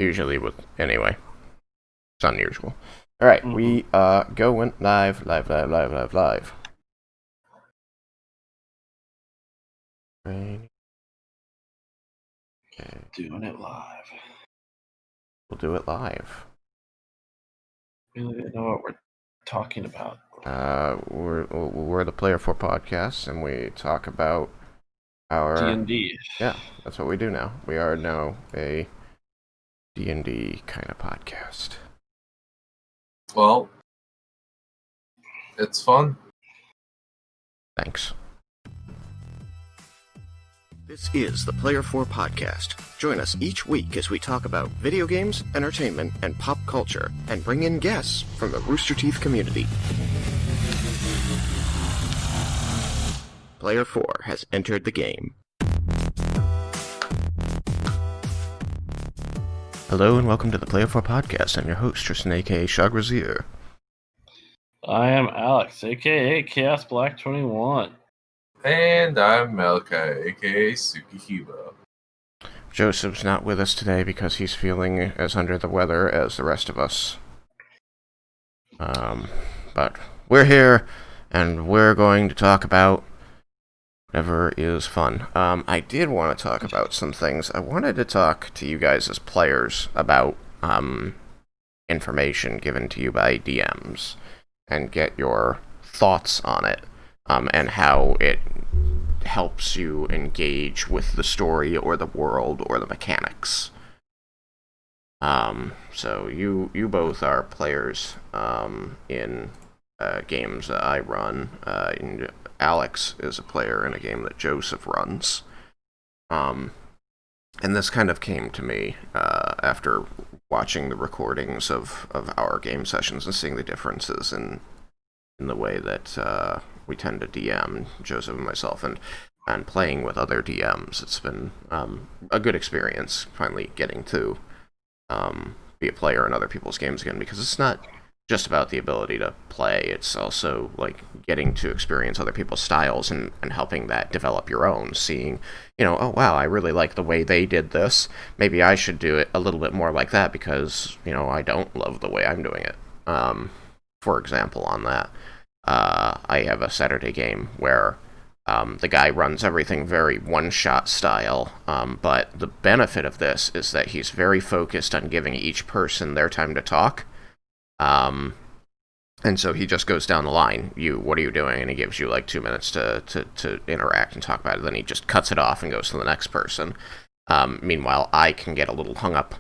Usually anyway, it's unusual. Alright, we going live. Right. Okay. Doing it live. We'll do it live. We don't even know what we're talking about. We're the Player 4 podcast, and we talk about our... D&D. Yeah, that's what we do now. We are now a D&D kind of podcast. Well, it's fun. Thanks. This is the Player 4 podcast. Join us each week as we talk about video games, entertainment, and pop culture, and bring in guests from the Rooster Teeth community. Player 4 has entered the game. Hello and welcome to the Player 4 podcast. I'm your host, Tristan, aka Shagrazier. I am Alex, aka Chaos Black 21. And I'm Malachi, aka Sukihiba. Joseph's not with us today because he's feeling as under the weather as the rest of us. But we're here, and we're going to talk about whatever is fun. I did want to talk about some things. I wanted to talk to you guys as players about information given to you by DMs and get your thoughts on it, and how it helps you engage with the story or the world or the mechanics. So you both are players in games that I run. And Alex is a player in a game that Joseph runs. And this kind of came to me after watching the recordings of our game sessions and seeing the differences in the way that we tend to DM, Joseph and myself, and playing with other DMs. It's been a good experience finally getting to be a player in other people's games again, because it's not just about the ability to play, it's also like getting to experience other people's styles and helping that develop your own, seeing, oh wow, I really like the way they did this, maybe I should do it a little bit more like that because, I don't love the way I'm doing it. For example, on that, I have a Saturday game where the guy runs everything very one-shot style, but the benefit of this is that he's very focused on giving each person their time to talk. And so he just goes down the line. What are you doing? And he gives you like 2 minutes to interact and talk about it. Then he just cuts it off and goes to the next person. Meanwhile, I can get a little hung up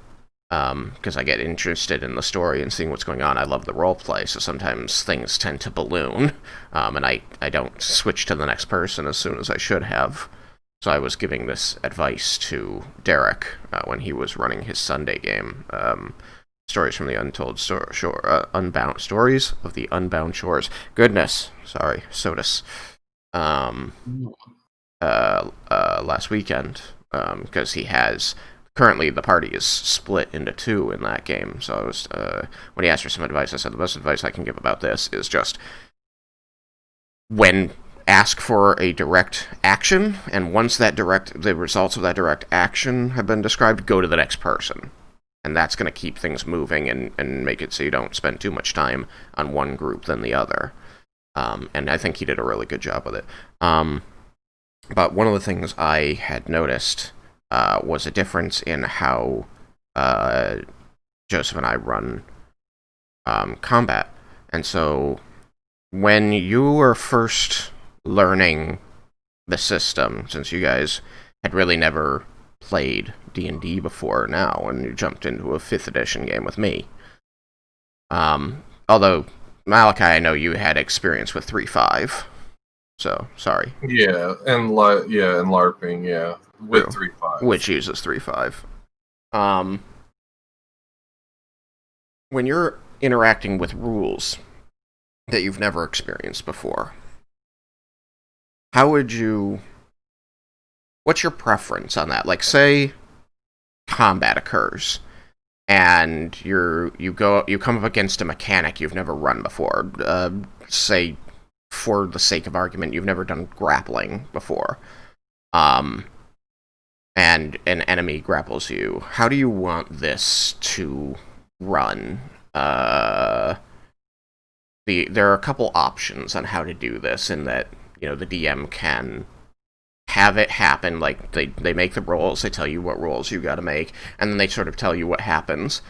because I get interested in the story and seeing what's going on. I love the role play, so sometimes things tend to balloon, and I don't switch to the next person as soon as I should have. So I was giving this advice to Derek when he was running his Sunday game. Stories from the Unbound Stories of the Unbound Shores. Goodness, sorry, Sodus. Last weekend, because he has. Currently, the party is split into two in that game, so I was, when he asked for some advice, I said the best advice I can give about this is just ask for a direct action, and once the results of that direct action have been described, go to the next person. And that's going to keep things moving and make it so you don't spend too much time on one group than the other. And I think he did a really good job with it. But one of the things I had noticed was a difference in how Joseph and I run combat. And so when you were first learning the system, since you guys had really never played D&D before now, and you jumped into a 5th edition game with me. Although, Malachi, I know you had experience with 3.5, so, sorry. Yeah, and LARPing, yeah, with 3.5. Which uses 3.5. When you're interacting with rules that you've never experienced before, what's your preference on that? Like, say combat occurs, and you come up against a mechanic you've never run before. Say, for the sake of argument, you've never done grappling before. and an enemy grapples you. How do you want this to run? There are a couple options on how to do this, in that, the DM can have it happen, like they make the rolls, they tell you what rolls you gotta make, and then they sort of tell you what happens,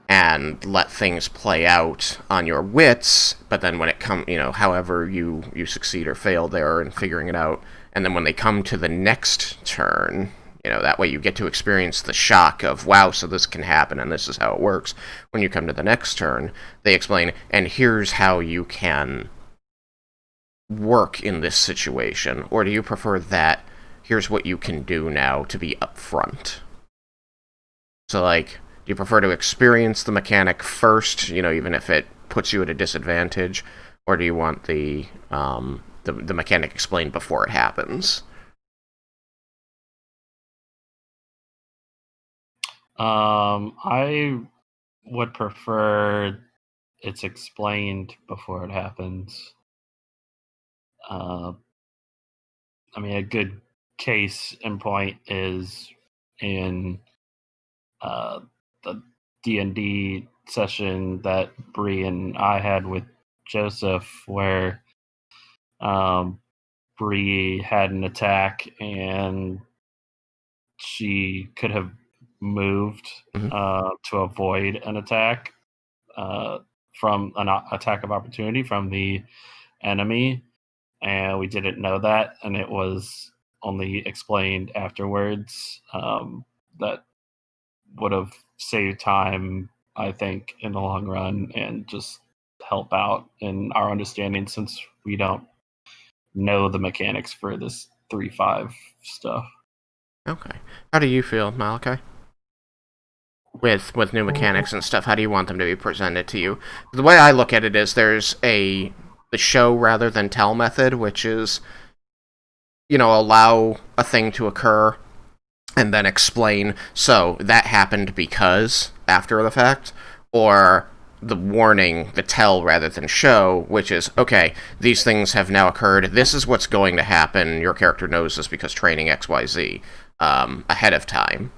and let things play out on your wits, but then when it comes, however you succeed or fail there in figuring it out, and then when they come to the next turn, that way you get to experience the shock of, wow, so this can happen, and this is how it works. When you come to the next turn, they explain, and here's how you can work in this situation. Or do you prefer that, here's what you can do now, to be upfront? So, do you prefer to experience the mechanic first, even if it puts you at a disadvantage? Or do you want the mechanic explained before it happens? I would prefer it's explained before it happens. A good case in point is in the D&D session that Bree and I had with Joseph, where Bree had an attack and she could have moved to avoid an attack from an attack of opportunity from the enemy, and we didn't know that, and it was only explained afterwards. That would have saved time, I think, in the long run, and just help out in our understanding, since we don't know the mechanics for this 3-5 stuff. Okay. How do you feel, Malachi? With new mechanics and stuff, how do you want them to be presented to you? The way I look at it is there's the show rather than tell method, which is, allow a thing to occur and then explain, so that happened because, after the fact, or the warning, the tell rather than show, which is, okay, these things have now occurred, this is what's going to happen, your character knows this because training XYZ ahead of time.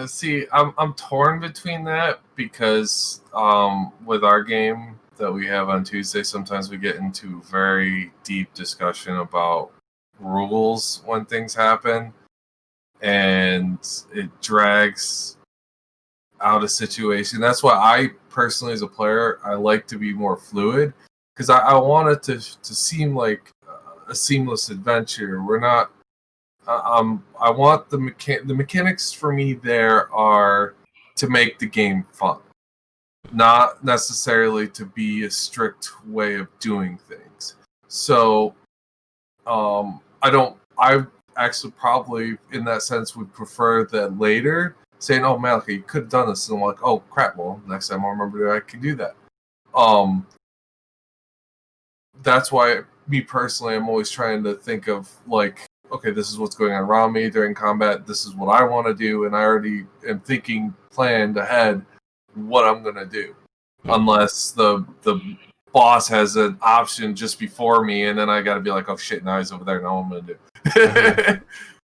See, I'm torn between that, because with our game that we have on Tuesday, sometimes we get into very deep discussion about rules when things happen, and it drags out a situation. That's why I personally, as a player, I like to be more fluid, because I want it to seem like a seamless adventure. We're not. I want the mechanics for me there are to make the game fun, not necessarily to be a strict way of doing things. So, I actually probably, in that sense, would prefer that later, saying, "Oh, Malachi, you could have done this," and I'm like, "Oh, crap! Well, next time I'll remember that I can do that." That's why, me personally, I'm always trying to think of, okay, this is what's going on around me during combat. This is what I want to do, and I already am planned ahead what I'm going to do, unless the boss has an option just before me, and then I got to be like, oh shit, now he's over there. Now what I'm going to do.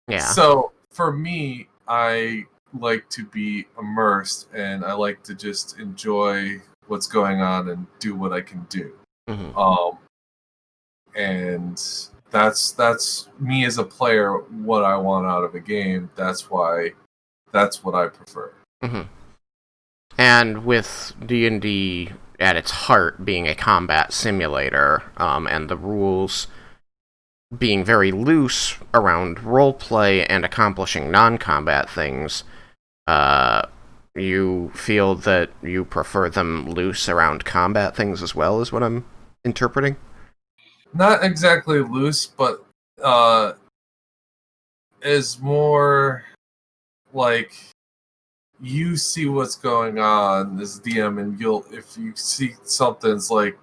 Yeah. So for me, I like to be immersed, and I like to just enjoy what's going on and do what I can do. And that's me as a player, what I want out of a game. That's what I prefer. And with D&D at its heart being a combat simulator, and the rules being very loose around roleplay and accomplishing non-combat things, you feel that you prefer them loose around combat things as well, is what I'm interpreting? Not exactly loose, but is more like you see what's going on as DM, and if you see something's like,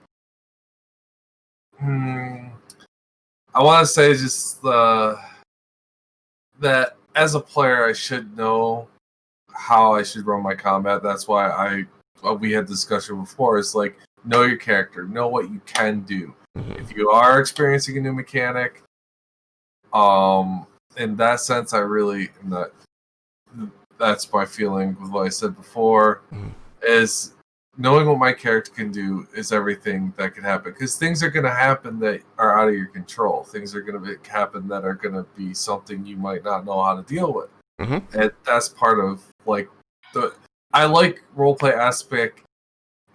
I want to say just that as a player I should know how I should run my combat. That's why we had discussion before. It's like, know your character, know what you can do. If you are experiencing a new mechanic, in that sense, I really am not. That's my feeling with what I said before. Is knowing what my character can do is everything that can happen, because things are going to happen that are out of your control. Things are going to happen that are going to be something you might not know how to deal with, and that's part of like I like roleplay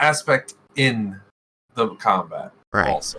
aspect in the combat. Right. Also,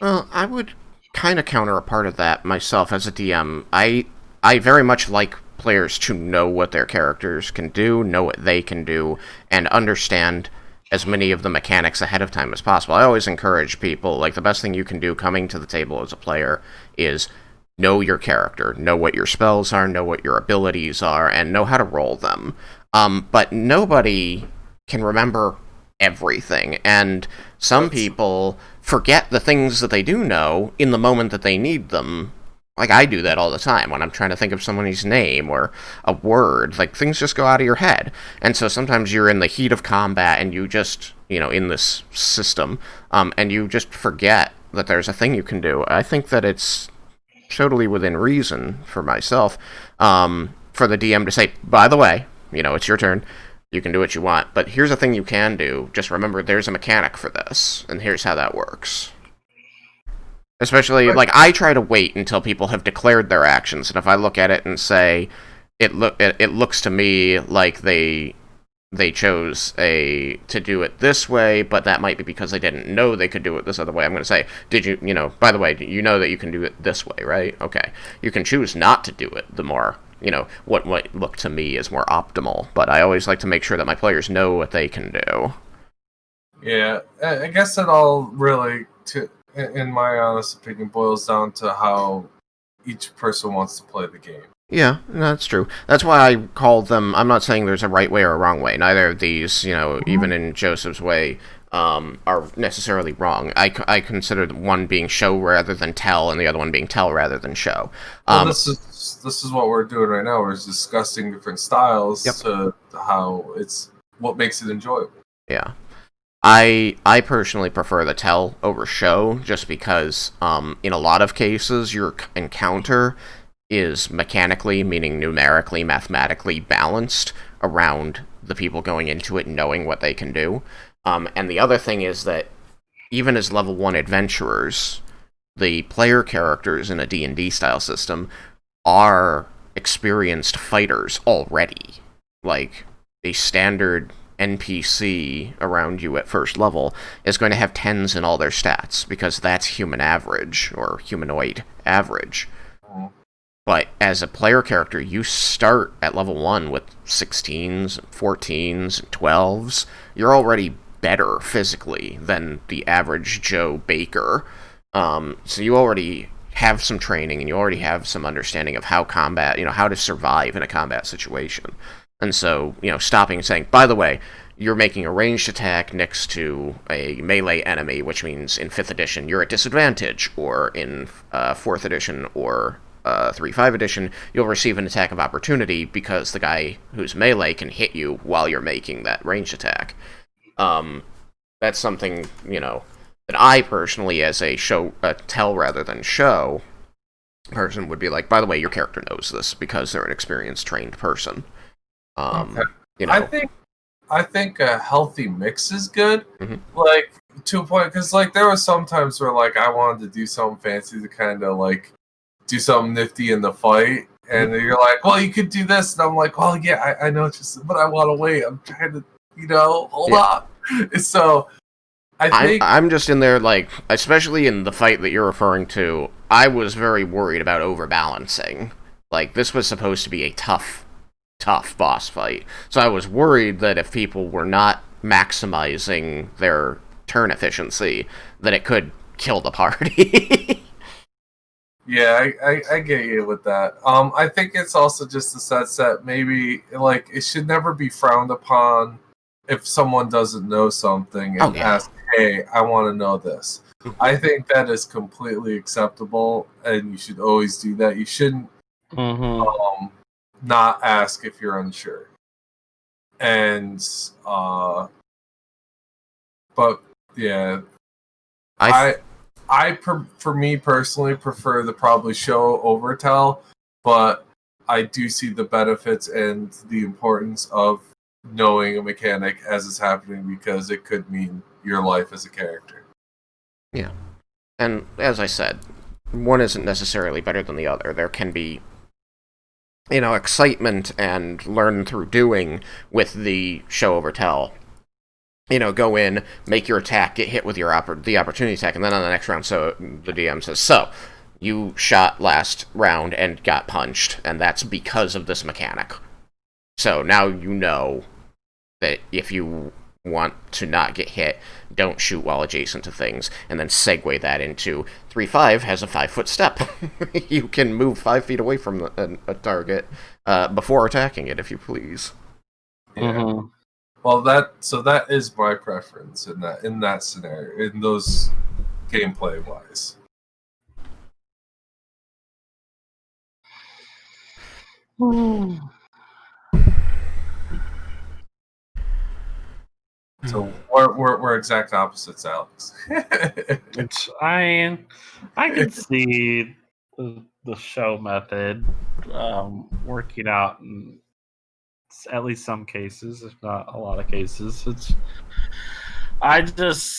Well, I would kind of counter a part of that myself as a DM. I very much like players to know what their characters can do, know what they can do, and understand as many of the mechanics ahead of time as possible. I always encourage people, like, the best thing you can do coming to the table as a player is know your character, know what your spells are, know what your abilities are, and know how to roll them. But nobody can remember everything, and some people forget the things that they do know in the moment that they need them. Like, I do that all the time when I'm trying to think of somebody's name or a word. Like, things just go out of your head. And so sometimes you're in the heat of combat and you just, in this system, and you just forget that there's a thing you can do. I think that it's totally within reason for myself, for the DM to say, by the way, it's your turn. You can do what you want, but here's a thing you can do. Just remember there's a mechanic for this, and here's how that works. Especially, like, I try to wait until people have declared their actions, and if I look at it and say, it looks to me like they chose to do it this way, but that might be because they didn't know they could do it this other way. I'm going to say, did you, by the way, you know that you can do it this way, right? Okay. You can choose not to do it the more, what might look to me as more optimal, but I always like to make sure that my players know what they can do. Yeah, I guess it all really, in my honest opinion, boils down to how each person wants to play the game. Yeah, that's true. That's why I call them... I'm not saying there's a right way or a wrong way. Neither of these, even in Joseph's way, are necessarily wrong. I consider one being show rather than tell, and the other one being tell rather than show. Well, this is what we're doing right now. We're discussing different styles to how it's what makes it enjoyable. Yeah. I personally prefer the tell over show, just because in a lot of cases your encounter is mechanically, meaning numerically, mathematically balanced around the people going into it knowing what they can do. And the other thing is that even as level 1 adventurers, the player characters in a D&D style system are experienced fighters already. Like, a standard NPC around you at first level is going to have 10s in all their stats, because that's human average, or humanoid average. But as a player character, you start at level 1 with 16s, 14s, 12s. You're already better physically than the average Joe Baker. So you already have some training, and you already have some understanding of how combat, how to survive in a combat situation. And so, stopping and saying, by the way, you're making a ranged attack next to a melee enemy, which means in 5th edition you're at disadvantage, or in 4th edition or 3.5 edition, you'll receive an attack of opportunity because the guy who's melee can hit you while you're making that ranged attack. That's something, that I personally, as a tell rather than show person, would be like, by the way, your character knows this because they're an experienced, trained person. Okay. I think a healthy mix is good. Like, to a point, because like there was some times where like I wanted to do something fancy to kind of like do something nifty in the fight, and you're like, well, you could do this, and I'm like, well, yeah, I know, but I want to wait. I'm trying to, hold on. So I think I'm just in there, like, especially in the fight that you're referring to, I was very worried about overbalancing. Like, this was supposed to be a tough boss fight, so I was worried that if people were not maximizing their turn efficiency, that it could kill the party. Yeah, I get you with that. I think it's also just the sense that maybe, like, it should never be frowned upon if someone doesn't know something and ask, hey, I want to know this. I think that is completely acceptable, and you should always do that. You shouldn't not ask if you're unsure. And, but, yeah. For me personally, prefer the probably show over tell, but I do see the benefits and the importance of knowing a mechanic as it's happening, because it could mean your life as a character. Yeah. And as I said, one isn't necessarily better than the other. There can be, excitement and learn through doing with the show over tell. Go in, make your attack, get hit with the opportunity attack, and then on the next round, so the DM says, so, you shot last round and got punched, and that's because of this mechanic. So now you know that if you want to not get hit, don't shoot while adjacent to things, and then segue that into 3-5 has a 5-foot step. You can move 5 feet away from a target before attacking it, if you please. Yeah. Mm-hmm. Well, that is my preference in that scenario, in those gameplay wise. So we're exact opposites, Alex. I can see the show method working out in at least some cases, if not a lot of cases. I don't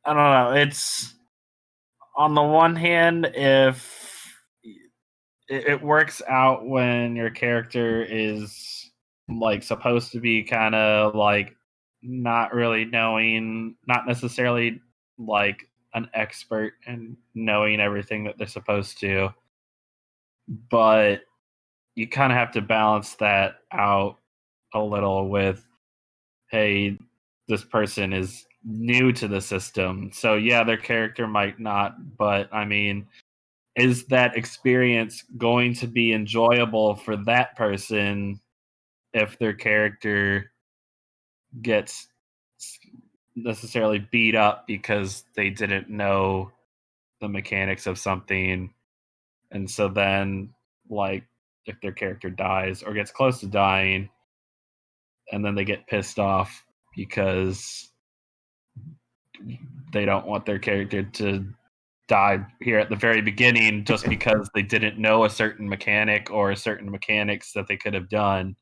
know. It's on the one hand, if it works out when your character is like supposed to be kind of like not really knowing, not necessarily like an expert and knowing everything that they're supposed to, but you kind of have to balance that out a little with, hey, this person is new to the system, so yeah, their character might not, but I mean, is that experience going to be enjoyable for that person if their character gets necessarily beat up because they didn't know the mechanics of something? And so then, like, if their character dies or gets close to dying, and then they get pissed off because they don't want their character to die here at the very beginning just because they didn't know a certain mechanic or certain mechanics that they could have done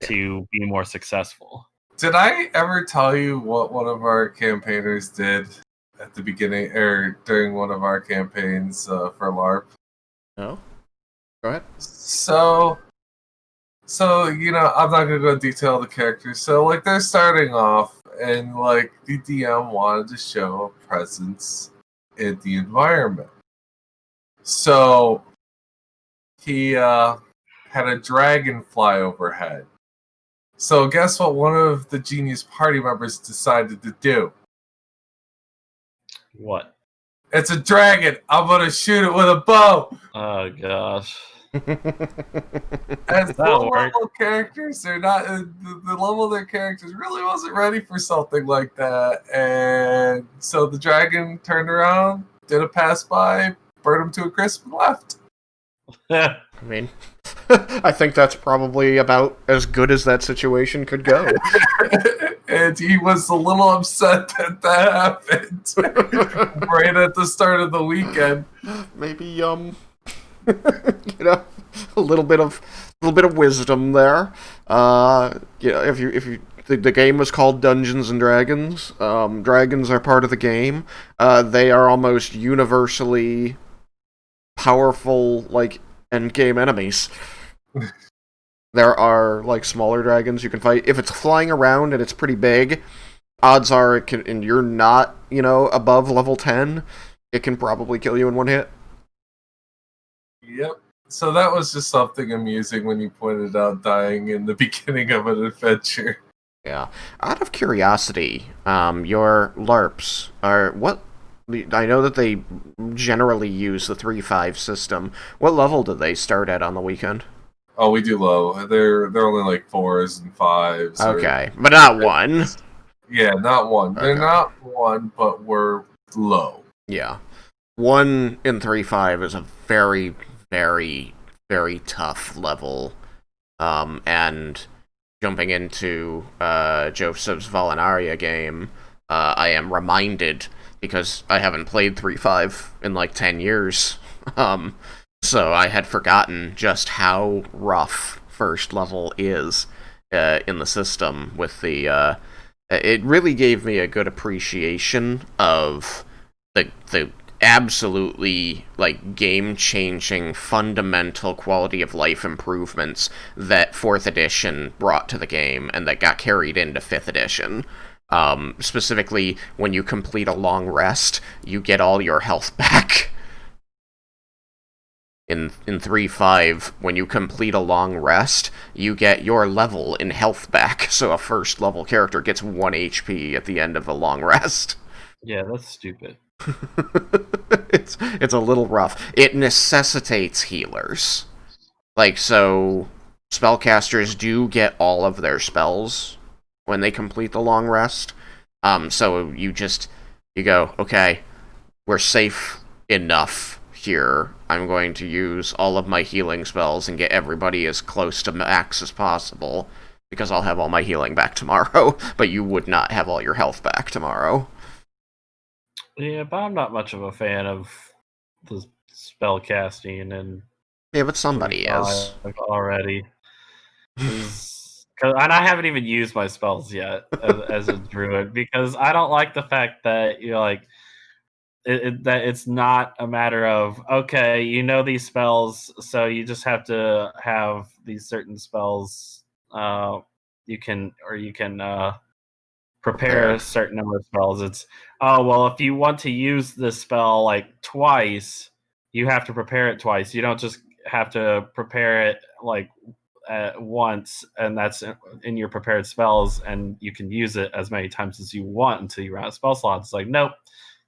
to be more successful. Did I ever tell you what one of our campaigners did at the beginning or during one of our campaigns for LARP? No? Go ahead. So I'm not gonna go detail the characters. So like they're starting off, and like the DM wanted to show a presence in the environment. So he had a dragon fly overhead. So guess what one of the Genius party members decided to do? What? It's a dragon. I'm gonna shoot it with a bow. Oh gosh. As low-level characters, they're not the level of their characters really wasn't ready for something like that, and so the dragon turned around, did a pass by, burned him to a crisp, and left. I mean, I think that's probably about as good as that situation could go. And he was a little upset that happened right at the start of the weekend. Maybe a little bit of wisdom there. If you the game was called Dungeons and Dragons. Dragons are part of the game. They are almost universally powerful, like, endgame enemies. There are, like, smaller dragons you can fight. If it's flying around and it's pretty big, odds are and you're not, above level 10, it can probably kill you in one hit. Yep. So that was just something amusing when you pointed out dying in the beginning of an adventure. Yeah. Out of curiosity, your LARPs are what? I know that they generally use the 3-5 system. What level do they start at on the weekend? Oh, we do low. They're only like 4s and 5s. Okay, but not 1. Yeah, not 1. Okay. They're not 1, but we're low. Yeah. 1 in 3-5 is a very, very, very tough level. And jumping into Joseph's Valinaria game, I am reminded, because I haven't played 3-5 in like 10 years, So I had forgotten just how rough first level is in the system with the it really gave me a good appreciation of the absolutely like game-changing fundamental quality of life improvements that 4th edition brought to the game and that got carried into 5th edition. Specifically, when you complete a long rest, you get all your health back. In 3.5, when you complete a long rest, you get your level in health back, so a first level character gets 1 HP at the end of a long rest. Yeah, that's stupid. It's a little rough. It necessitates healers. Like, so spellcasters do get all of their spells when they complete the long rest. So you go, okay, we're safe enough here. I'm going to use all of my healing spells and get everybody as close to max as possible, because I'll have all my healing back tomorrow, but you would not have all your health back tomorrow. Yeah, but I'm not much of a fan of the spell casting, and yeah, but somebody is already. And I haven't even used my spells yet as a druid, because I don't like the fact that you're like that it's not a matter of, okay, you know these spells, so you just have to have these certain spells. You can prepare a certain number of spells. It's, oh well, if you want to use this spell like twice, you have to prepare it twice. You don't just have to prepare it like once, and that's in your prepared spells, and you can use it as many times as you want until you run out of spell slots. It's like, nope,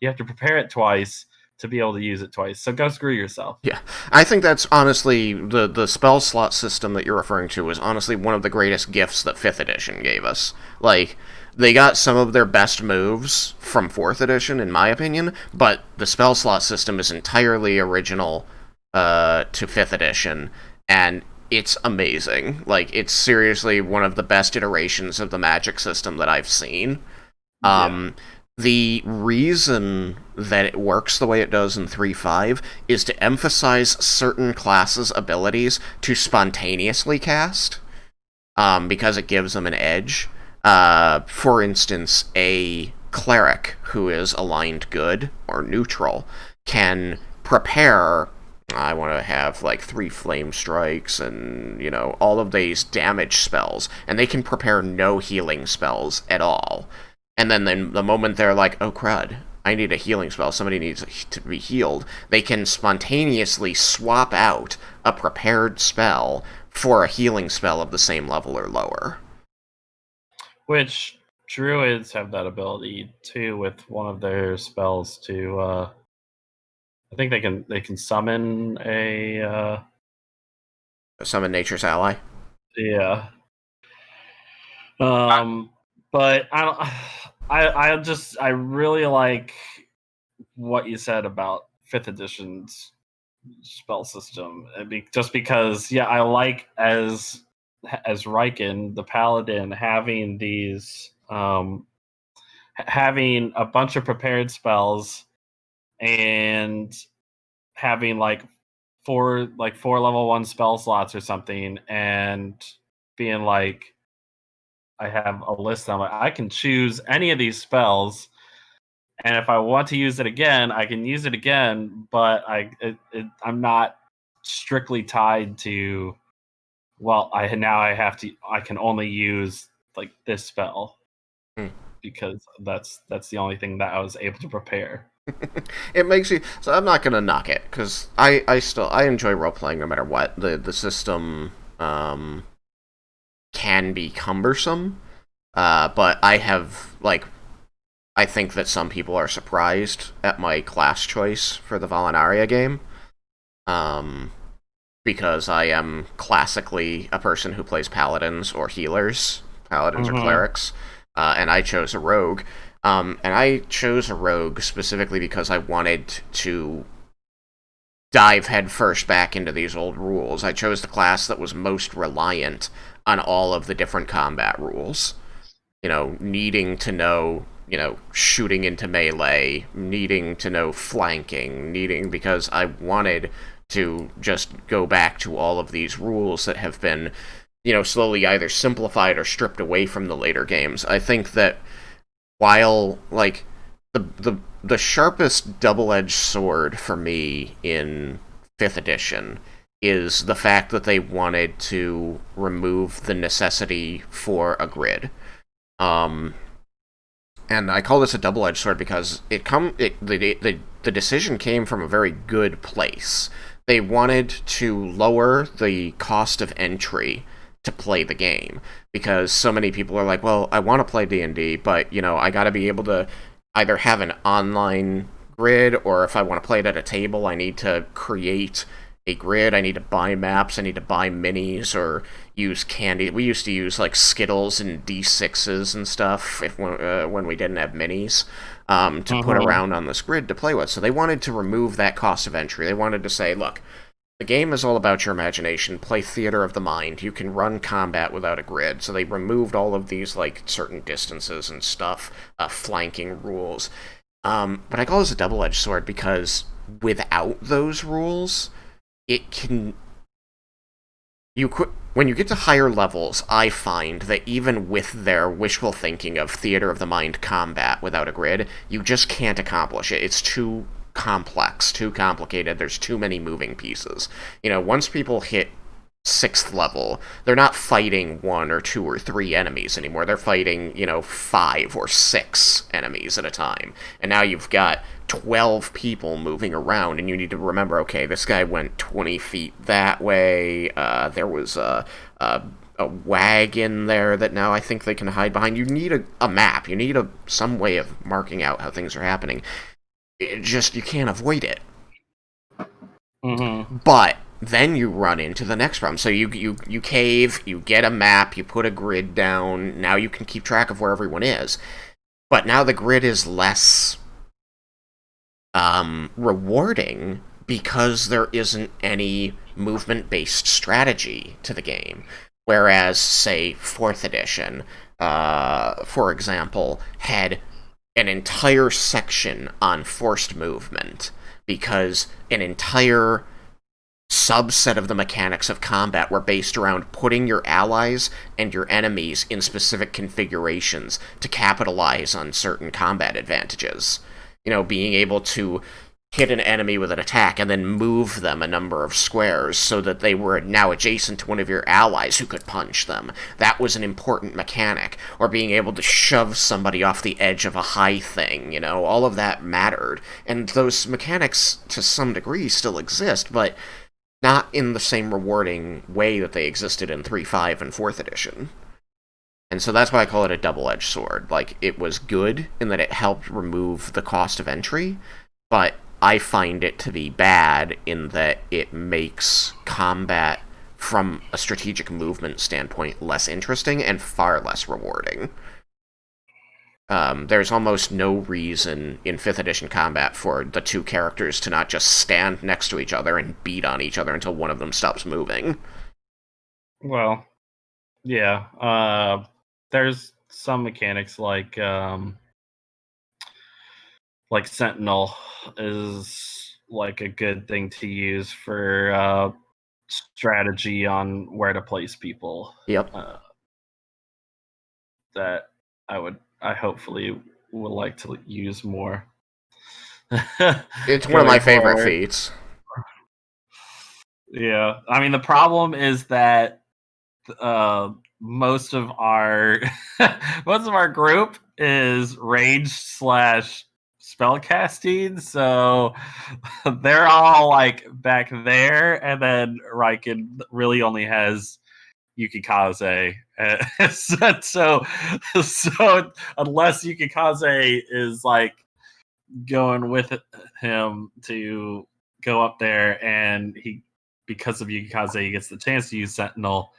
you have to prepare it twice to be able to use it twice. So go screw yourself. Yeah, I think that's honestly the spell slot system that you're referring to is honestly one of the greatest gifts that 5th edition gave us. Like, they got some of their best moves from 4th edition, in my opinion, but the spell slot system is entirely original to 5th edition, and it's amazing. Like, it's seriously one of the best iterations of the magic system that I've seen. The reason that it works the way it does in 3.5 is to emphasize certain classes' abilities to spontaneously cast, because it gives them an edge. For instance, a cleric who is aligned good or neutral can prepare, I want to have like 3 flame strikes and, you know, all of these damage spells, and they can prepare no healing spells at all. And then the moment they're like, oh crud, I need a healing spell, somebody needs to be healed, they can spontaneously swap out a prepared spell for a healing spell of the same level or lower. Which druids have that ability too, with one of their spells to I think they can summon summon Nature's Ally. Yeah. But I really like what you said about 5th edition's spell system, just because, yeah, I like as Riken, the paladin, having these having a bunch of prepared spells and having like four level 1 spell slots or something, and being like, I have a list. I'm like, I can choose any of these spells, and if I want to use it again, I can use it again. But I'm not strictly tied to, well, I can only use like this spell, because that's the only thing that I was able to prepare. It makes you, so I'm not gonna knock it, because I enjoy role playing no matter what. The system can be cumbersome, but I think that some people are surprised at my class choice for the Valanaria game, because I am classically a person who plays paladins or healers, or clerics, and I chose a rogue. And I chose a rogue specifically because I wanted to dive headfirst back into these old rules. I chose the class that was most reliant on all of the different combat rules. You know, needing to know, you know, shooting into melee, needing to know flanking, because I wanted to just go back to all of these rules that have been, slowly either simplified or stripped away from the later games. I think that while, like, the sharpest double-edged sword for me in 5th edition is the fact that they wanted to remove the necessity for a grid. And I call this a double-edged sword because the decision came from a very good place. They wanted to lower the cost of entry to play the game, because so many people are like, well, I want to play D&D, but, I got to be able to either have an online grid, or if I want to play it at a table, I need to create a grid, I need to buy maps, I need to buy minis, or use candy. We used to use, like, Skittles and D6s and stuff when we didn't have minis to put around on this grid to play with. So they wanted to remove that cost of entry. They wanted to say, look, the game is all about your imagination. Play theater of the mind. You can run combat without a grid. So they removed all of these, like, certain distances and stuff, flanking rules. But I call this a double-edged sword because without those rules, when you get to higher levels, I find that even with their wishful thinking of theater of the mind combat without a grid, you just can't accomplish it. It's too complex, too complicated. There's too many moving pieces. Once people hit 6th level, they're not fighting 1 or 2 or 3 enemies anymore. They're fighting, 5 or 6 enemies at a time. And now you've got 12 people moving around, and you need to remember, okay, this guy went 20 feet that way. There was a wagon there that now I think they can hide behind. You need a map. You need some way of marking out how things are happening. You can't avoid it. But then you run into the next problem. So you cave, you get a map, you put a grid down, now you can keep track of where everyone is. But now the grid is less rewarding because there isn't any movement-based strategy to the game. Whereas, say, 4th edition, for example, had an entire section on forced movement, because an entire subset of the mechanics of combat were based around putting your allies and your enemies in specific configurations to capitalize on certain combat advantages. Being able to hit an enemy with an attack and then move them a number of squares so that they were now adjacent to one of your allies who could punch them. That was an important mechanic. Or being able to shove somebody off the edge of a high thing, all of that mattered. And those mechanics, to some degree, still exist, but not in the same rewarding way that they existed in 3.5 and 4th edition. And so that's why I call it a double-edged sword. Like, it was good in that it helped remove the cost of entry, but I find it to be bad in that it makes combat from a strategic movement standpoint less interesting and far less rewarding. There's almost no reason in 5th edition combat for the two characters to not just stand next to each other and beat on each other until one of them stops moving. Well, yeah. There's some mechanics like Sentinel is like a good thing to use for strategy on where to place people. Yep. That I hopefully would like to use more. It's one of my favorite feats. Yeah. I mean, the problem is that most of our group is range / spellcasting, so they're all like back there, and then Riken really only has Yukikaze. So unless Yukikaze is like going with him to go up there, and because of Yukikaze he gets the chance to use Sentinel,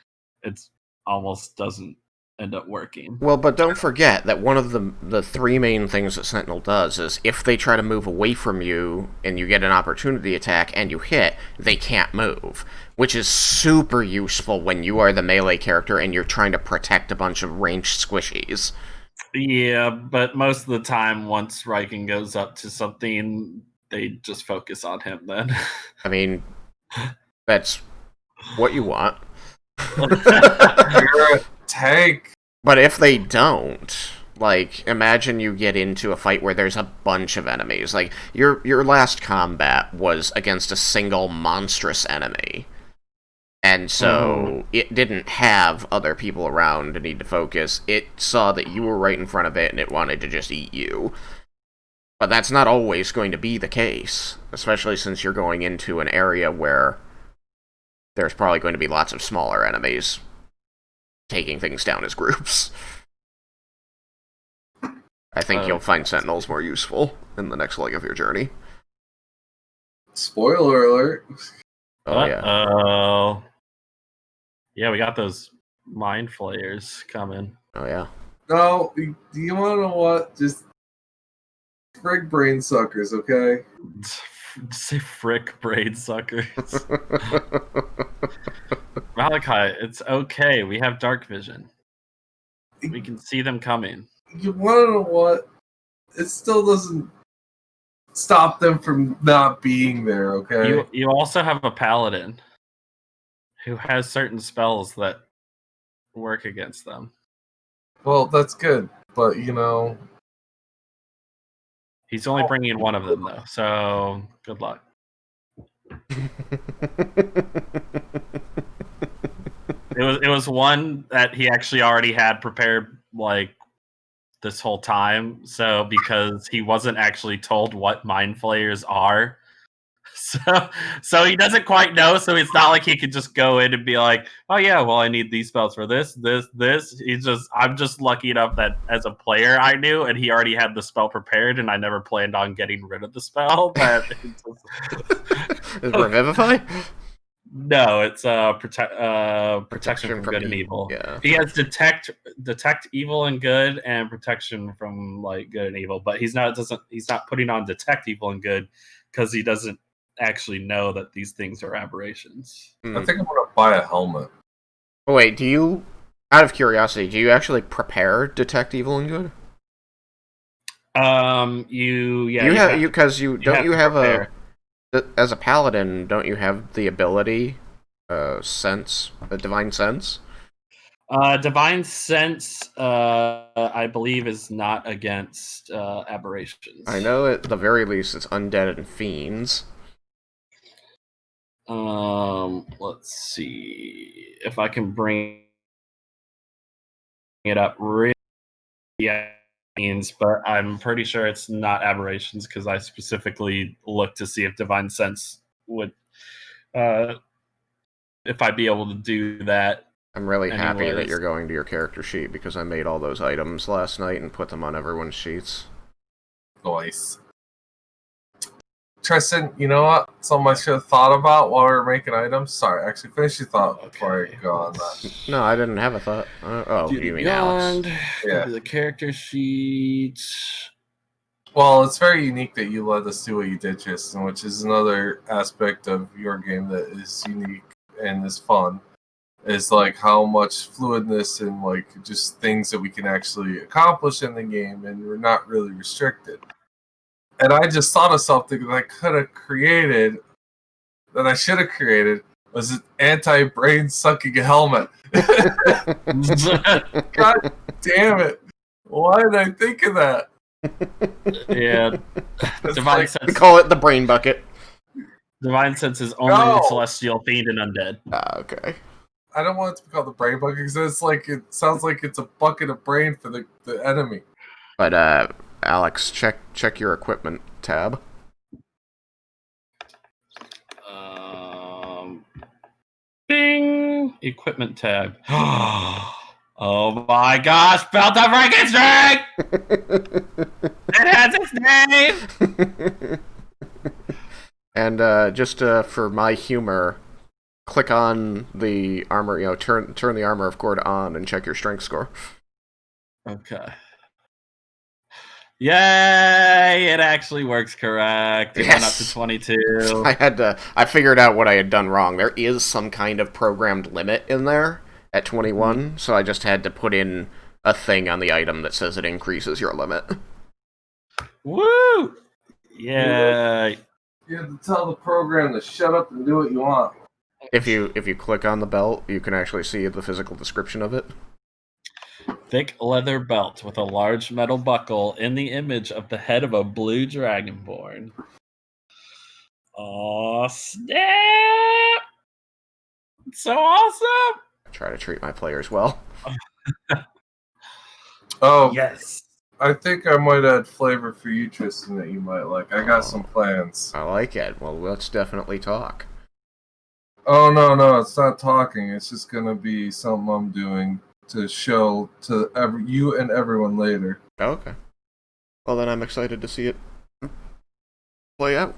it's almost doesn't end up working. Well, but don't forget that one of the 3 main things that Sentinel does is if they try to move away from you and you get an opportunity attack and you hit, they can't move, which is super useful when you are the melee character and you're trying to protect a bunch of ranged squishies. Yeah, but most of the time, once Riken goes up to something, they just focus on him then. I mean, That's what you want. You're a tank. But if they don't, like, imagine you get into a fight where there's a bunch of enemies. Like, your last combat was against a single monstrous enemy. And so it didn't have other people around to need to focus. It saw that you were right in front of it and it wanted to just eat you. But that's not always going to be the case, especially since you're going into an area where there's probably going to be lots of smaller enemies taking things down as groups. I think you'll find Sentinels more useful in the next leg of your journey. Spoiler alert. Oh, yeah. Oh. Yeah, we got those mind flayers coming. Oh, yeah. No, do you want to know what? Just frick brain suckers, okay? Say frick brain suckers. Malachi, it's okay. We have dark vision. We can see them coming. You want to know what? It still doesn't stop them from not being there, okay? You also have a paladin who has certain spells that work against them. Well, that's good, but you know... He's only bringing one of them, though, so good luck. It was one that he actually already had prepared, like, this whole time. So because he wasn't actually told what mind flayers are, so he doesn't quite know. So it's not like he could just go in and be like, "Oh yeah, well I need these spells for this." I'm just lucky enough that as a player I knew, and he already had the spell prepared, and I never planned on getting rid of the spell. But Is Revivify? No, it's protection from good and evil. Yeah. He has detect evil and good, and protection from like good and evil. But he's not putting on detect evil and good because he doesn't actually know that these things are aberrations. I think I'm gonna buy a helmet. Oh, wait, do you, out of curiosity, do you actually prepare detect evil and good? As a paladin, don't you have the ability, sense, a divine sense? Divine sense, I believe, is not against aberrations. I know at the very least it's undead and fiends. Let's see if I can bring it up. Really, yeah, means, but I'm pretty sure it's not aberrations because I specifically looked to see if divine sense would, if I'd be able to do that. I'm really happy that you're going to your character sheet because I made all those items last night and put them on everyone's sheets. Nice. Tristan, you know what? Something I should have thought about while we were making items. Sorry, actually, finish your thought before I go on that. No, I didn't have a thought. You mean Alex? Yeah. The character sheet. Well, it's very unique that you let us do what you did, Tristan, which is another aspect of your game that is unique and is fun. Is like how much fluidness and like just things that we can actually accomplish in the game, and we're not really restricted. And I just thought of something that I could have created, that I should have created, was an anti-brain sucking helmet. God damn it! Why did I think of that? Yeah, divine sense. We call it the brain bucket. Divine sense is only the celestial, fiend, and undead. Okay. I don't want it to be called the brain bucket because it's like it sounds like it's a bucket of brain for the enemy. But Alex, check your equipment tab. Bing! Equipment tab. Oh my gosh! Belt of Frankenstein! It has its name! And just for my humor, click on the armor, turn the armor of Gord on and check your strength score. Okay. Yay! It actually works correct. It went up to 22. I figured out what I had done wrong. There is some kind of programmed limit in there at 21, so I just had to put in a thing on the item that says it increases your limit. Woo! Yeah. You have to tell the program to shut up and do what you want. If you click on the belt, you can actually see the physical description of it. Thick leather belt with a large metal buckle in the image of the head of a blue dragonborn. Oh, snap! It's so awesome! I try to treat my players well. Oh, Yes. I think I might add flavor for you, Tristan, that you might like. I got some plans. I like it. Well, let's definitely talk. Oh, no, it's not talking. It's just going to be something I'm doing to show to you and everyone later. Okay. Well, then I'm excited to see it play out.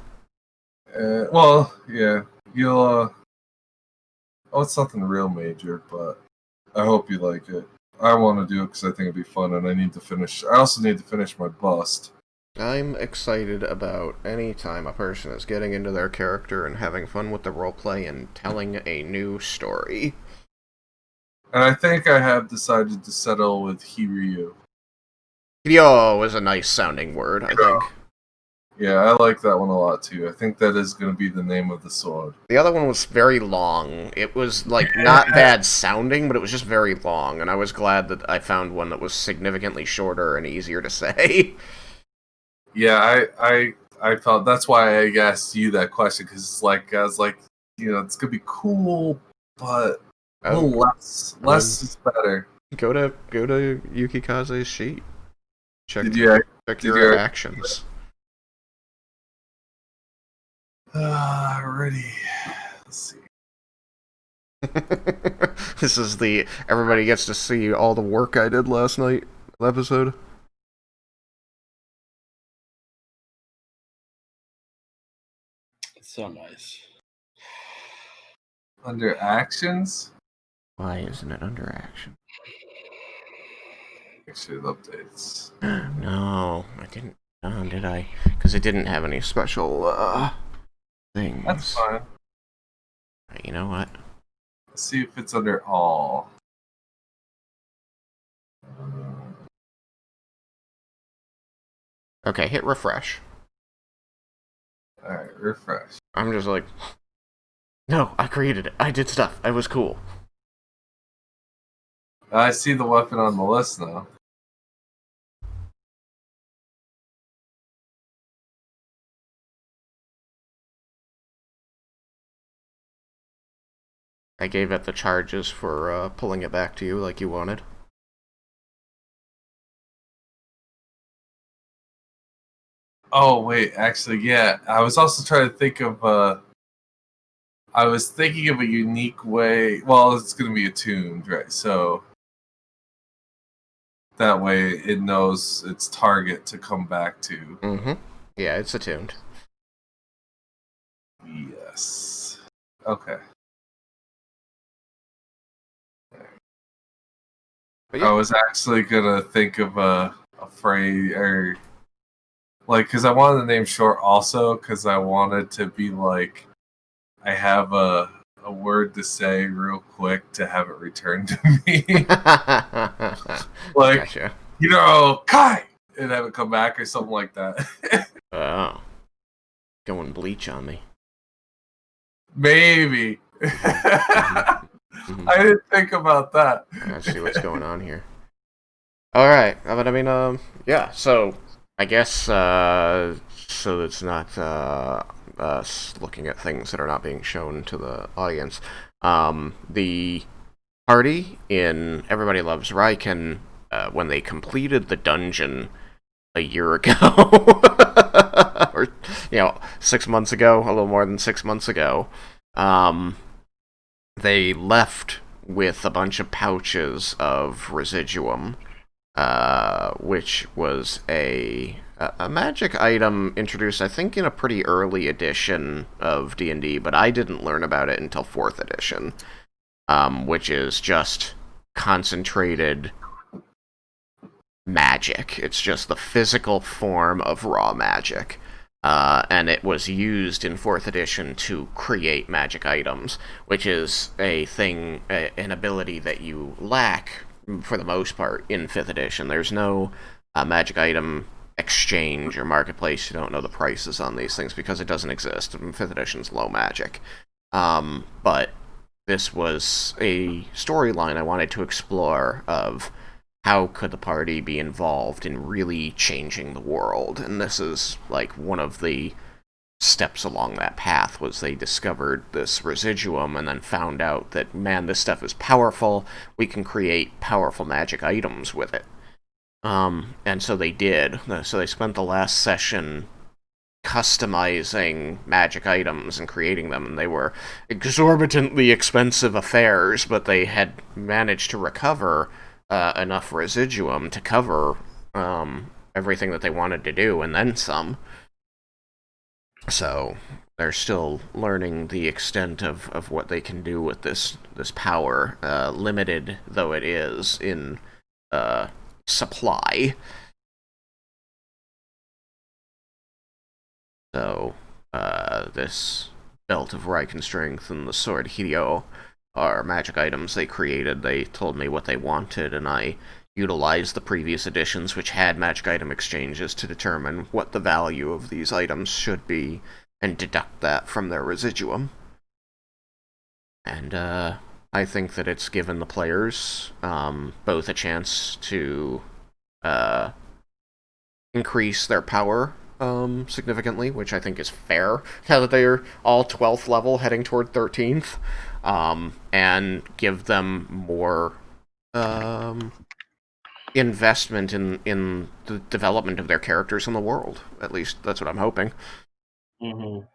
Well, yeah, you'll, oh, it's nothing real major, but I hope you like it. I want to do it because I think it'd be fun, and I also need to finish my bust. I'm excited about any time a person is getting into their character and having fun with the roleplay and telling a new story. And I think I have decided to settle with Hiryu. Yo is a nice sounding word, I think. Yeah, I like that one a lot too. I think that is going to be the name of the sword. The other one was very long. It was, like, not bad sounding, but it was just very long, and I was glad that I found one that was significantly shorter and easier to say. Yeah, I felt that's why I asked you that question, because it's like, I was like, you know, it's going to be cool, but a little less. Less is better. Go to Yukikaze's sheet. Check Did your actions. Ready. Let's see. This is the everybody gets to see all the work I did last night episode. It's so nice. Under actions? Why isn't it under action? Make sure it updates. No, I didn't. Did I? Because it didn't have any special things. That's fine. You know what? Let's see if it's under all. Okay, hit refresh. Alright, refresh. I'm just like, no, I created it. I did stuff. I was cool. I see the weapon on the list now. I gave it the charges for pulling it back to you like you wanted. Oh, wait, actually, yeah. I was also trying to think of, I was thinking of a unique way. Well, it's going to be attuned, right? So that way it knows its target to come back to. Mm-hmm. Yeah, it's attuned. Yes. Okay. Yeah. I was actually gonna think of a phrase, or like, because I wanted the name short also, because I wanted to be like, I have a word to say real quick to have it returned to me. Like, gotcha. You know, Kai! And have it come back or something like that. Oh. Going Bleach on me. Maybe. Mm-hmm. I didn't think about that. Let's see what's going on here. Alright, but I mean, yeah, so I guess, so it's not us looking at things that are not being shown to the audience. The party in Everybody Loves Raiken, when they completed the dungeon a year ago, or, 6 months ago, a little more than 6 months ago, they left with a bunch of pouches of residuum, which was a magic item introduced, I think, in a pretty early edition of D&D, but I didn't learn about it until 4th edition, which is just concentrated magic. It's just the physical form of raw magic. And it was used in 4th edition to create magic items, which is an ability that you lack, for the most part, in 5th edition. There's no magic item exchange or marketplace, you don't know the prices on these things because it doesn't exist. 5th edition's low magic. But this was a storyline I wanted to explore of how could the party be involved in really changing the world. And this is like one of the steps along that path was they discovered this residuum and then found out that, man, this stuff is powerful. We can create powerful magic items with it. And so they did. So they spent the last session customizing magic items and creating them, and they were exorbitantly expensive affairs, but they had managed to recover enough residuum to cover everything that they wanted to do, and then some. So they're still learning the extent of what they can do with this power, limited though it is in supply. So this Belt of Riken Strength and the Sword Hideo are magic items they created. They told me what they wanted, and I utilized the previous editions, which had magic item exchanges, to determine what the value of these items should be, and deduct that from their residuum. And I think that it's given the players both a chance to increase their power significantly, which I think is fair, now that they're all 12th level heading toward 13th, and give them more investment in the development of their characters in the world. At least that's what I'm hoping. Mm-hmm.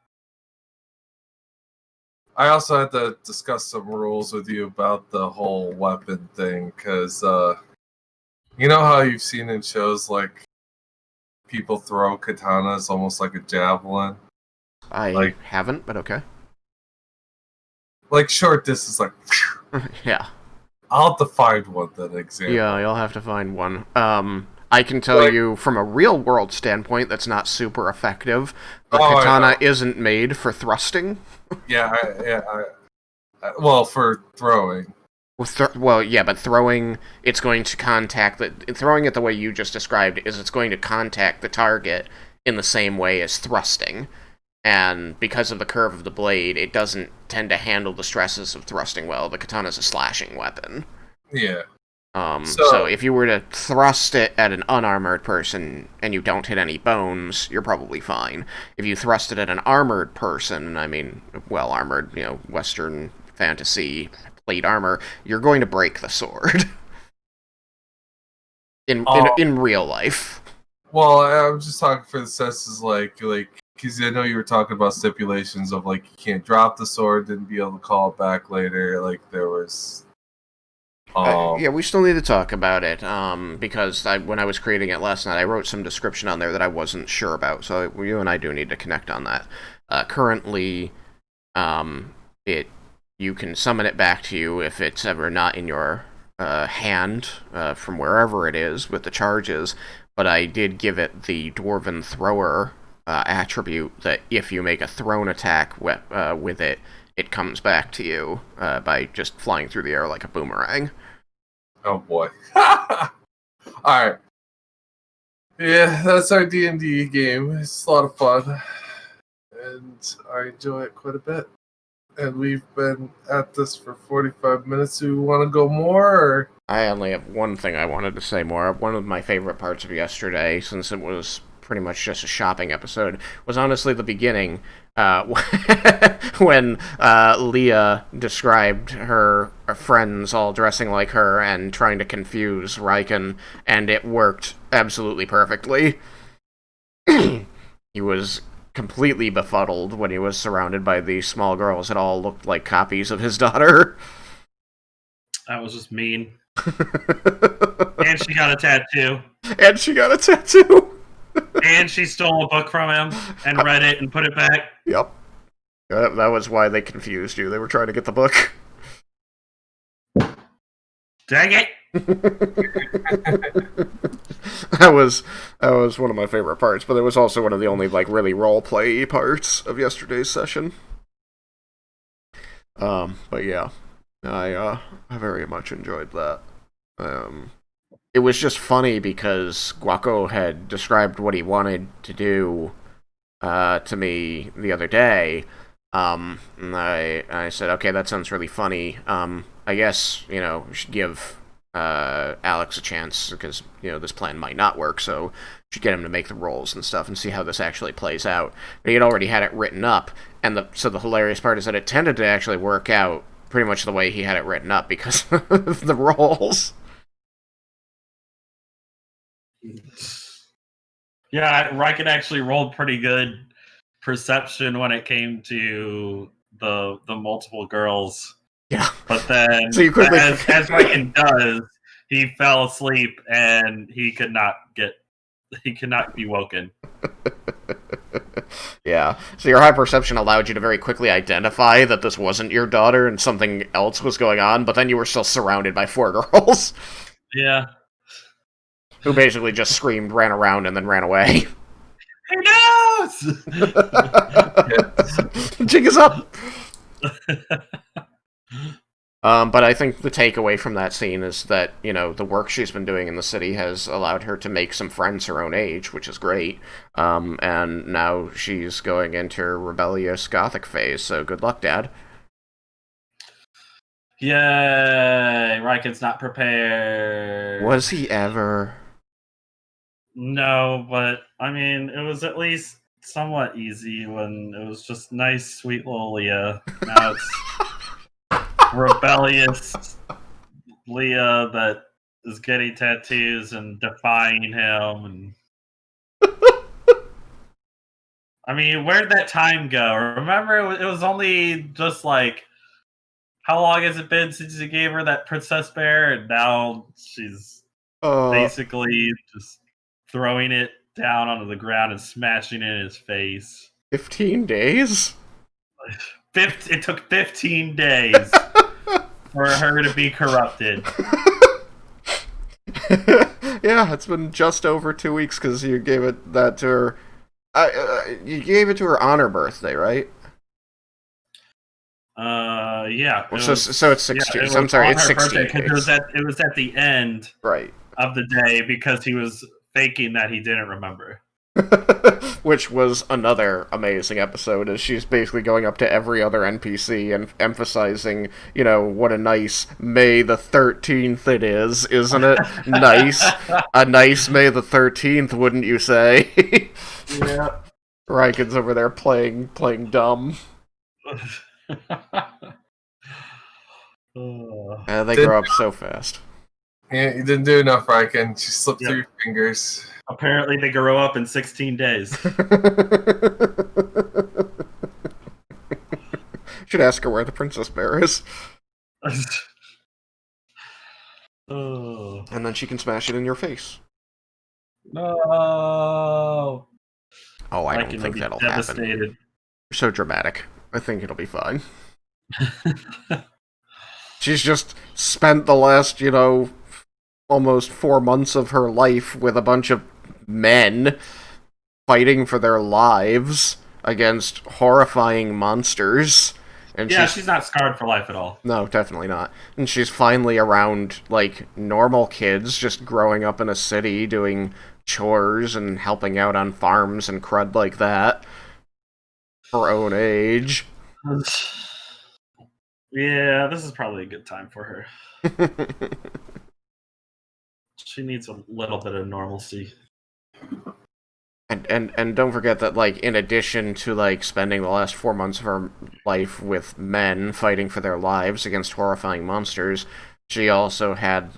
I also had to discuss some rules with you about the whole weapon thing, because you know how you've seen in shows like people throw katanas almost like a javelin? I haven't, but okay. Like short distance, like yeah. I'll have to find one that example. Yeah, you'll have to find one. I can tell you from a real-world standpoint that's not super effective. The katana isn't made for thrusting. Well, for throwing. Well, yeah, but throwing, it's going to contact... Throwing it the way you just described is it's going to contact the target in the same way as thrusting. And because of the curve of the blade, it doesn't tend to handle the stresses of thrusting well. The katana's a slashing weapon. Yeah. So if you were to thrust it at an unarmored person and you don't hit any bones, you're probably fine. If you thrust it at an armored person, I mean, well armored, Western fantasy plate armor, you're going to break the sword. in real life. Well, I'm just talking for the senses, like, because I know you were talking about stipulations of, like, you can't drop the sword, didn't be able to call it back later, like, there was... yeah, we still need to talk about it, because when I was creating it last night, I wrote some description on there that I wasn't sure about, so you and I do need to connect on that. Currently, you can summon it back to you if it's ever not in your hand, from wherever it is, with the charges, but I did give it the Dwarven Thrower attribute that if you make a thrown attack with it, it comes back to you by just flying through the air like a boomerang. Oh boy. Alright. Yeah, that's our D&D game. It's a lot of fun. And I enjoy it quite a bit. And we've been at this for 45 minutes. Do you want to go more? Or? I only have one thing I wanted to say more. One of my favorite parts of yesterday, since it was pretty much just a shopping episode, was honestly the beginning, when Leah described her friends all dressing like her and trying to confuse Riken, and it worked absolutely perfectly. He was completely befuddled when he was surrounded by these small girls that all looked like copies of his daughter. That was just mean. And she got a tattoo. And she stole a book from him and read it and put it back. Yep. That was why they confused you. They were trying to get the book. Dang it! That was one of my favorite parts, but it was also one of the only really role play parts of yesterday's session. But yeah, I very much enjoyed that. it was just funny because Guaco had described what he wanted to do to me the other day. And I said, okay, that sounds really funny. I guess, we should give Alex a chance because, this plan might not work, so we should get him to make the rolls and stuff and see how this actually plays out. But he had already had it written up, and so the hilarious part is that it tended to actually work out pretty much the way he had it written up because of the rolls. Yeah, Riken actually rolled pretty good perception when it came to the multiple girls. Yeah. But then, so you quickly as Riken does, he fell asleep and he could not be woken. Yeah. So your high perception allowed you to very quickly identify that this wasn't your daughter and something else was going on, but then you were still surrounded by 4 girls. Yeah. Who basically just screamed, ran around, and then ran away. He knows! Jig is up! But I think the takeaway from that scene is that, the work she's been doing in the city has allowed her to make some friends her own age, which is great. And now she's going into her rebellious gothic phase, so good luck, Dad. Yay! Riken's not prepared. Was he ever? No, but, it was at least somewhat easy when it was just nice, sweet little Leah. Now it's rebellious Leah that is getting tattoos and defying him. And where'd that time go? Remember, it was only just like, how long has it been since you gave her that princess bear? And now she's basically just throwing it down onto the ground and smashing it in his face. 15 days? It took 15 days for her to be corrupted. Yeah, it's been just over 2 weeks because you gave that to her. You gave it to her on her birthday, right? Yeah. So it's 16. Yeah, I'm sorry, it's 16 days. It was at the end of the day because he was faking that he didn't remember. Which was another amazing episode, as she's basically going up to every other NPC and emphasizing, what a nice May the 13th it is, isn't it? Nice. A nice May the 13th, wouldn't you say? Yeah. Riken's over there playing dumb. They grow up so fast. Yeah, you didn't do enough, Riken. She slipped through your fingers. Apparently they grow up in 16 days. Should ask her where the princess bear is. And then she can smash it in your face. No. Oh, I don't think that'll happen. You're so dramatic. I think it'll be fine. She's just spent the last, almost 4 months of her life with a bunch of men fighting for their lives against horrifying monsters. And she's not scarred for life at all. No, definitely not. And she's finally around, normal kids just growing up in a city doing chores and helping out on farms and crud like that. Her own age. Yeah, this is probably a good time for her. She needs a little bit of normalcy. And don't forget that, in addition to, spending the last 4 months of her life with men fighting for their lives against horrifying monsters, she also had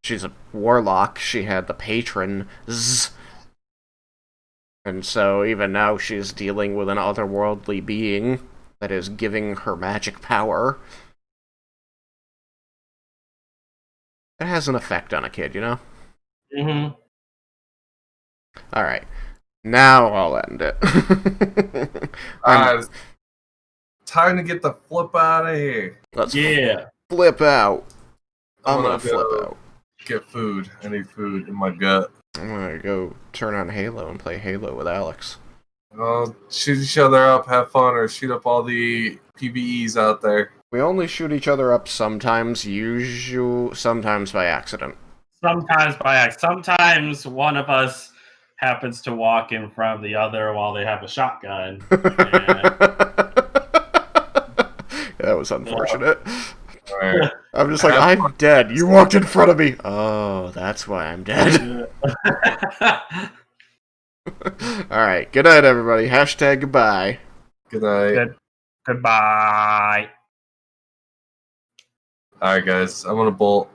she's a warlock, she had the patrons, and so even now she's dealing with an otherworldly being that is giving her magic power. It has an effect on a kid, Mm-hmm. Alright. Now I'll end it. Time to get the flip out of here. Let's flip out. I'm gonna flip out. Get food. I need food in my gut. I'm gonna go turn on Halo and play Halo with Alex. Well, shoot each other up, have fun, or shoot up all the PvEs out there. We only shoot each other up sometimes, sometimes by accident. Sometimes by accident. Sometimes one of us happens to walk in front of the other while they have a shotgun. That was unfortunate. Right. I'm just like, I'm dead. You walked in front of me. Oh, that's why I'm dead. All right. Good night, everybody. Hashtag goodbye. Good night. Goodbye. All right, guys. I'm gonna bolt.